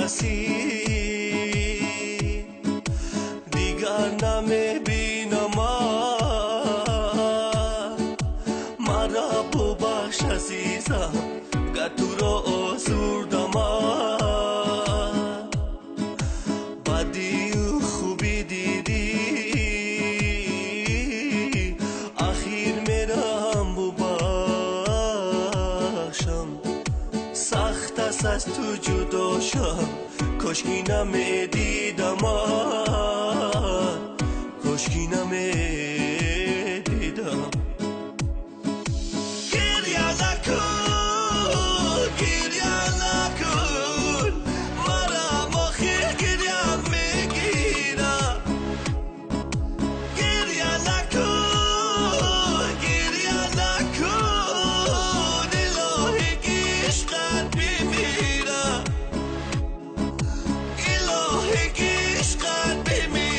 رسید دیگر نمیبینم مرا ببخش عزیزم گر تو را آزردم بدی و خوبی دیدی اخیر میرم ببخشم سخت است از تو جدا شم کاشکی نمیدیدم کاشکی نمیدیدم گریه نکن گریه نکن مرا آخر گریه میگیرم گریه نکن گریه نکن الهی عشقت بمیرم الهی عشقت بمیرم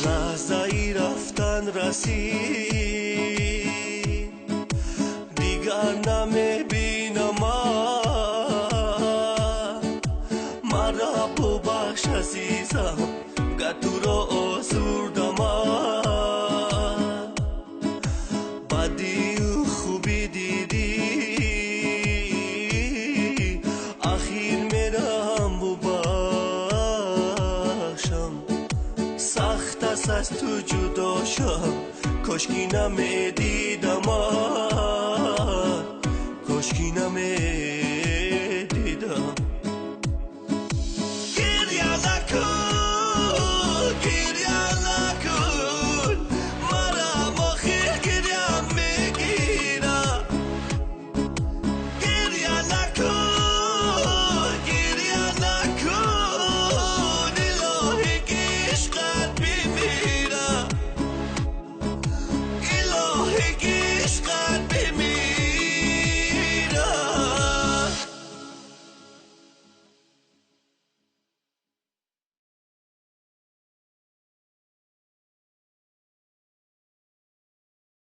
لحظه ای رفتن رسید دیگر نمیبینم مرا ببخش عزیزم گر تو را آزردم بدی و خوبی دیدی اخیر میرم ببخشم سخت است از تو جدا شم کاشکی نمیدیدم